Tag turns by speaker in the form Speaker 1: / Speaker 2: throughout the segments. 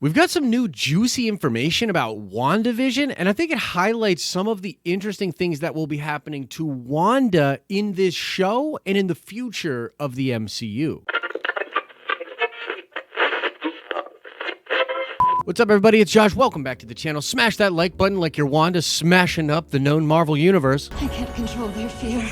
Speaker 1: We've got some new juicy information about WandaVision, and I think it highlights some of the interesting things that will be happening to Wanda in this show and in the future of the MCU. What's up, everybody? It's Josh. Welcome back to the channel. Smash that like button like you're Wanda smashing up the known Marvel Universe.
Speaker 2: I can't control their fear,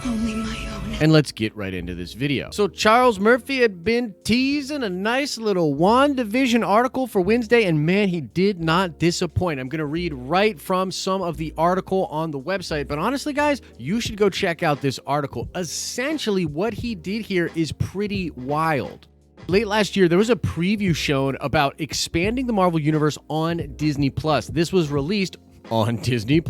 Speaker 2: only my own.
Speaker 1: And let's get right into this video. So Charles Murphy had been teasing a nice little WandaVision article for Wednesday, and man, he did not disappoint. I'm going to read right from some of the article on the website, but honestly, guys, you should go check out this article. Essentially, what he did here is pretty wild. Late last year, there was a preview shown about expanding the Marvel Universe on Disney+. This was released on Disney+.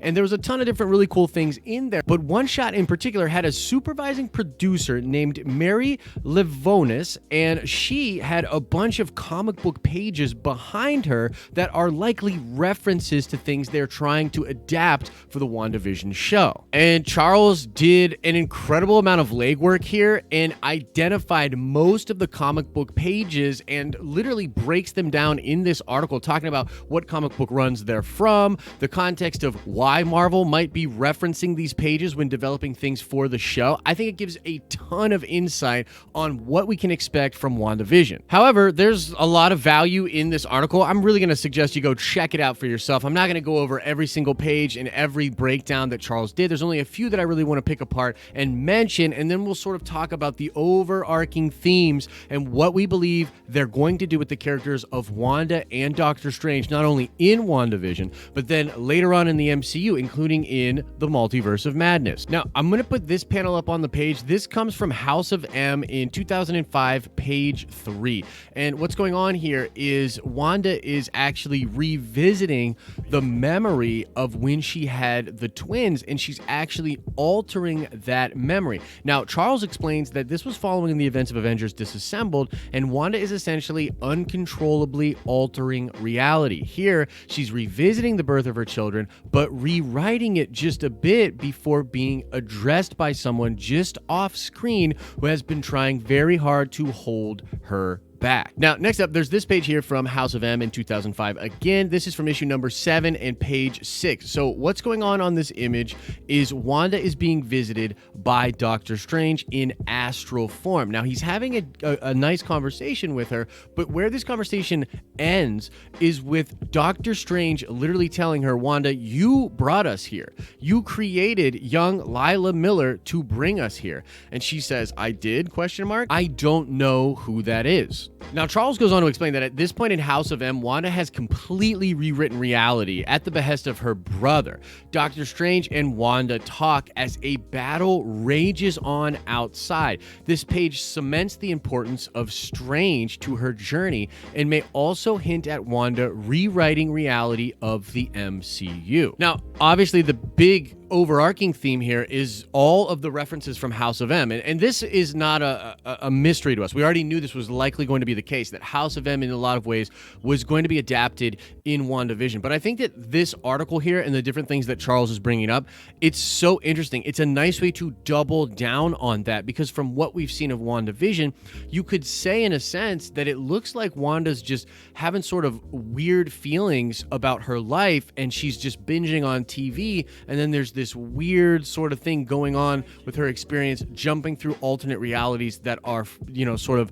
Speaker 1: And there was a ton of different really cool things in there. But one shot in particular had a supervising producer named Mary Livonis, and she had a bunch of comic book pages behind her that are likely references to things they're trying to adapt for the WandaVision show. And Charles did an incredible amount of legwork here and identified most of the comic book pages and literally breaks them down in this article, talking about what comic book runs they're from, the context of why Marvel might be referencing these pages when developing things for the show. I think it gives a ton of insight on what we can expect from WandaVision. However, there's a lot of value in this article. I'm really going to suggest you go check it out for yourself. I'm not going to go over every single page and every breakdown that Charles did. There's only a few that I really want to pick apart and mention, and then we'll sort of talk about the overarching themes and what we believe they're going to do with the characters of Wanda and Doctor Strange, not only in WandaVision, but then later on in the MCU, including in the Multiverse of Madness. Now, I'm going to put this panel up on the page. This comes from House of M in 2005, page 3. And what's going on here is Wanda is actually revisiting the memory of when she had the twins, and she's actually altering that memory. Now, Charles explains that this was following the events of Avengers Disassembled, and Wanda is essentially uncontrollably altering reality. Here, she's revisiting the birth of her children, but rewriting it just a bit before being addressed by someone just off screen who has been trying very hard to hold her back. Now, next up, there's this page here from House of M in 2005. Again, this is from issue number 7 and page 6. So what's going on this image is Wanda is being visited by Doctor Strange in astral form. Now, he's having a nice conversation with her, but where this conversation ends is with Doctor Strange literally telling her, Wanda, you brought us here. You created young Lila Miller to bring us here. And she says, I did? ? I don't know who that is. Now, Charles goes on to explain that at this point in House of M, Wanda has completely rewritten reality at the behest of her brother. Doctor Strange and Wanda talk as a battle rages on outside. This page cements the importance of Strange to her journey and may also hint at Wanda rewriting reality of the MCU. Now, obviously, the big overarching theme here is all of the references from House of M, and this is not a mystery to us. We already knew this was likely going to be the case, that House of M in a lot of ways was going to be adapted in WandaVision. But I think that this article here and the different things that Charles is bringing up, it's so interesting. It's a nice way to double down on that, because from what we've seen of WandaVision, you could say in a sense that it looks like Wanda's just having sort of weird feelings about her life, and she's just binging on TV, and then there's this weird sort of thing going on with her experience jumping through alternate realities that are, sort of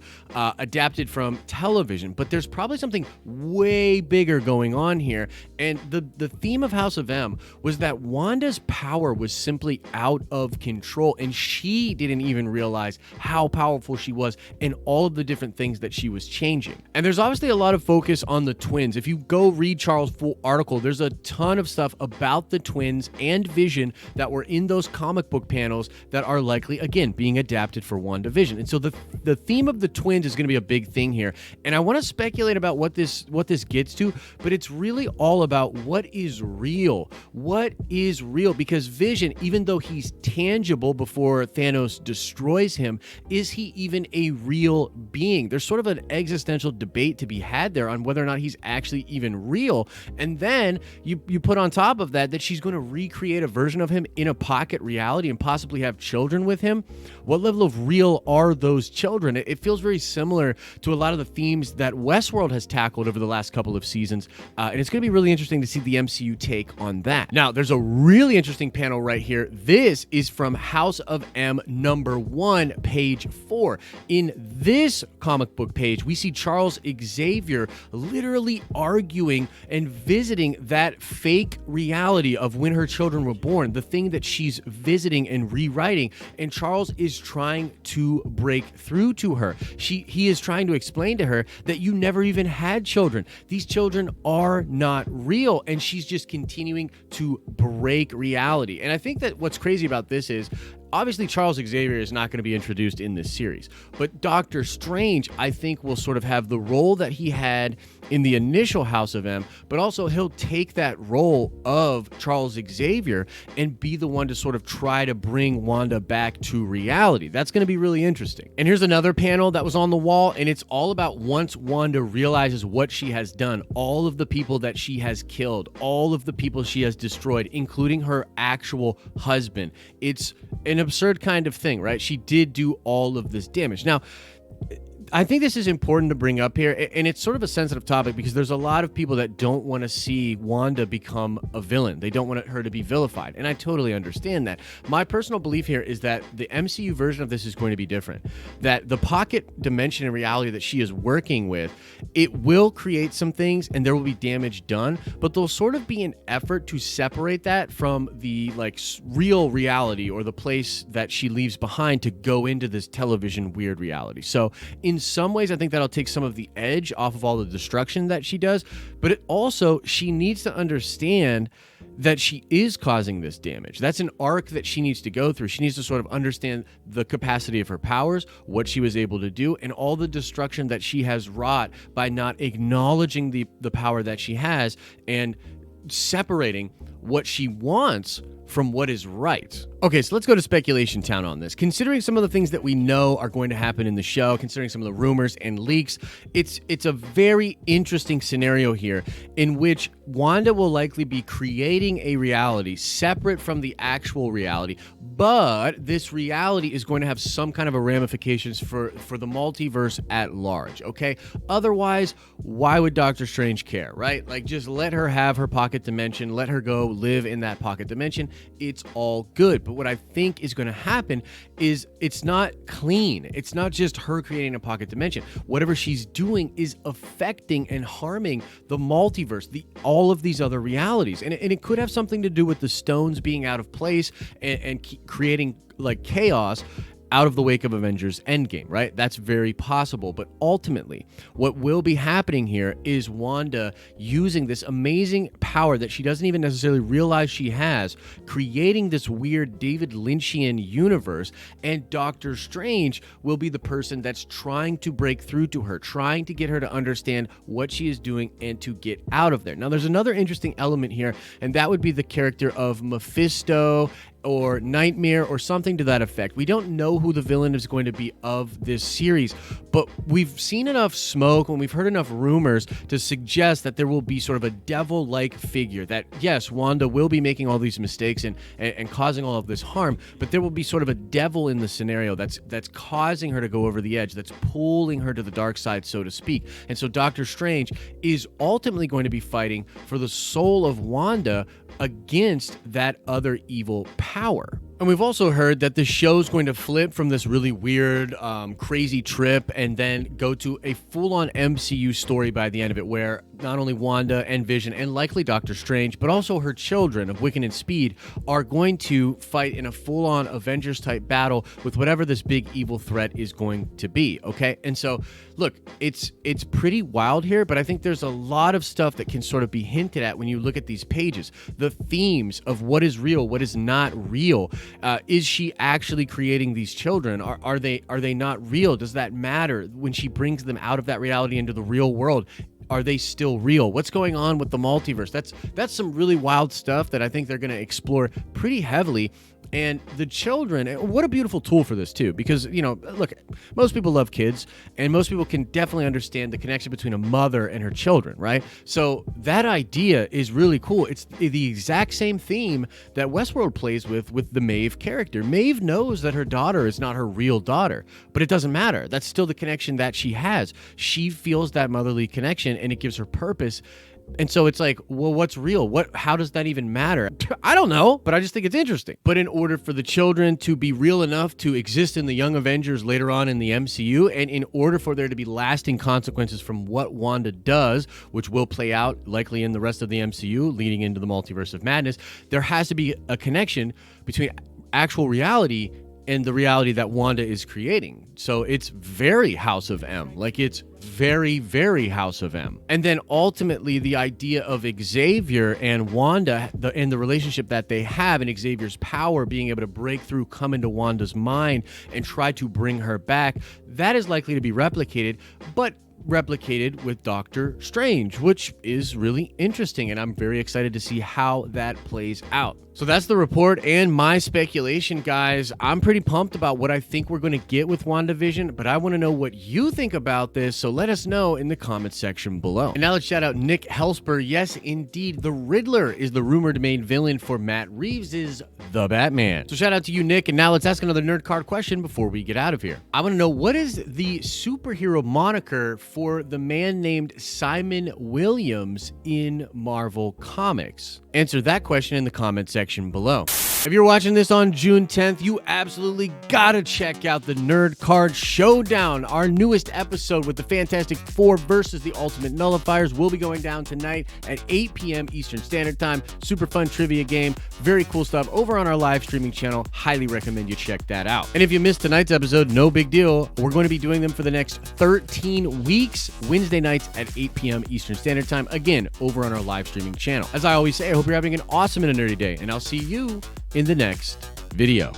Speaker 1: adapted from television. But there's probably something way bigger going on here. And the theme of House of M was that Wanda's power was simply out of control, and she didn't even realize how powerful she was and all of the different things that she was changing. And there's obviously a lot of focus on the twins. If you go read Charles' full article, there's a ton of stuff about the twins and Vision that were in those comic book panels that are likely, again, being adapted for WandaVision. And so the theme of the twins is going to be a big thing here. And I want to speculate about what this gets to, but it's really all about what is real. What is real? Because Vision, even though he's tangible before Thanos destroys him, is he even a real being? There's sort of an existential debate to be had there on whether or not he's actually even real. And then you put on top of that she's going to recreate a version version of him in a pocket reality and possibly have children with him, what level of real are those children? It feels very similar to a lot of the themes that Westworld has tackled over the last couple of seasons, and it's going to be really interesting to see the MCU take on that. Now, there's a really interesting panel right here. This is from House of M #1, page 4. In this comic book page, we see Charles Xavier literally arguing and visiting that fake reality of when her children were born, the thing that she's visiting and rewriting, and Charles is trying to break through to her. He is trying to explain to her that you never even had children. These children are not real, and she's just continuing to break reality. And I think that what's crazy about this is, obviously, Charles Xavier is not going to be introduced in this series, but Doctor Strange, I think, will sort of have the role that he had in the initial House of M, but also he'll take that role of Charles Xavier and be the one to sort of try to bring Wanda back to reality. That's going to be really interesting. And here's another panel that was on the wall, and it's all about once Wanda realizes what she has done, all of the people that she has killed, all of the people she has destroyed, including her actual husband. It's an absurd kind of thing, right? She did do all of this damage. Now, I think this is important to bring up here, and it's sort of a sensitive topic because there's a lot of people that don't want to see Wanda become a villain. They don't want her to be vilified, and I totally understand that. My personal belief here is that the MCU version of this is going to be different, that the pocket dimension and reality that she is working with, it will create some things and there will be damage done, but there'll sort of be an effort to separate that from the real reality or the place that she leaves behind to go into this television weird reality. So in some ways, I think that'll take some of the edge off of all the destruction that she does, but it also, she needs to understand that she is causing this damage. That's an arc that she needs to go through. She needs to sort of understand the capacity of her powers, what she was able to do, and all the destruction that she has wrought by not acknowledging the power that she has and separating what she wants from what is right. Okay, so let's go to speculation town on this. Considering some of the things that we know are going to happen in the show, considering some of the rumors and leaks, it's a very interesting scenario here in which Wanda will likely be creating a reality separate from the actual reality, but this reality is going to have some kind of a ramifications for the multiverse at large, okay? Otherwise, why would Doctor Strange care, right? Like, just let her have her pocket dimension, let her go live in that pocket dimension. It's all good. But what I think is going to happen is it's not clean. It's not just her creating a pocket dimension. Whatever she's doing is affecting and harming the multiverse, all of these other realities. And it could have something to do with the stones being out of place and creating like chaos out of the wake of Avengers Endgame, right? That's very possible. But ultimately, what will be happening here is Wanda using this amazing power that she doesn't even necessarily realize she has, creating this weird David Lynchian universe, and Doctor Strange will be the person that's trying to break through to her, trying to get her to understand what she is doing and to get out of there. Now, there's another interesting element here, and that would be the character of Mephisto or Nightmare or something to that effect. We don't know who the villain is going to be of this series, but we've seen enough smoke and we've heard enough rumors to suggest that there will be sort of a devil-like figure, that yes, Wanda will be making all these mistakes and causing all of this harm, but there will be sort of a devil in the scenario that's causing her to go over the edge, that's pulling her to the dark side, so to speak. And so Doctor Strange is ultimately going to be fighting for the soul of Wanda against that other evil power. And we've also heard that the show's going to flip from this really weird, crazy trip and then go to a full-on MCU story by the end of it, where not only Wanda and Vision and likely Doctor Strange, but also her children of Wiccan and Speed are going to fight in a full-on Avengers-type battle with whatever this big evil threat is going to be, okay? And so, look, it's pretty wild here, but I think there's a lot of stuff that can sort of be hinted at when you look at these pages. The themes of what is real, what is not real. Is she actually creating these children? Are they not real? Does that matter when she brings them out of that reality into the real world? Are they still real? What's going on with the multiverse? That's some really wild stuff that I think they're going to explore pretty heavily. And the children, what a beautiful tool for this too, because, you know, look, most people love kids and most people can definitely understand the connection between a mother and her children, right? So that idea is really cool. It's the exact same theme that Westworld plays with the Maeve character. Maeve knows that her daughter is not her real daughter, but it doesn't matter. That's still the connection that she has. She feels that motherly connection and it gives her purpose. And so it's like, well, what's real? How does that even matter? I don't know, but I just think it's interesting. But in order for the children to be real enough to exist in the Young Avengers later on in the MCU, and in order for there to be lasting consequences from what Wanda does, which will play out likely in the rest of the MCU leading into the Multiverse of Madness, there has to be a connection between actual reality and the reality that Wanda is creating. So it's very House of M. Like, it's very, very House of M. And then ultimately the idea of Xavier and Wanda and the relationship that they have, and Xavier's power being able to break through, come into Wanda's mind and try to bring her back, that is likely to be replicated, but replicated with Doctor Strange, which is really interesting, and I'm very excited to see how that plays out. So that's the report and my speculation, guys. I'm pretty pumped about what I think we're going to get with WandaVision, but I want to know what you think about this, so let us know in the comment section below. And now let's shout out Nick Helsper. Yes, indeed, the Riddler is the rumored main villain for Matt Reeves' The Batman. So shout out to you, Nick, and now let's ask another nerd card question before we get out of here. I want to know, what is the superhero moniker for the man named Simon Williams in Marvel Comics? Answer that question in the comment section below. If you're watching this on June 10th, you absolutely gotta check out the Nerd Card Showdown. Our newest episode with the Fantastic Four versus the Ultimate Nullifiers will be going down tonight at 8 p.m. Eastern Standard Time. Super fun trivia game. Very cool stuff over on our live streaming channel. Highly recommend you check that out. And if you missed tonight's episode, no big deal. We're going to be doing them for the next 13 weeks, Wednesday nights at 8 p.m. Eastern Standard Time. Again, over on our live streaming channel. As I always say, I hope you're having an awesome and a nerdy day, and I'll see you in the next video.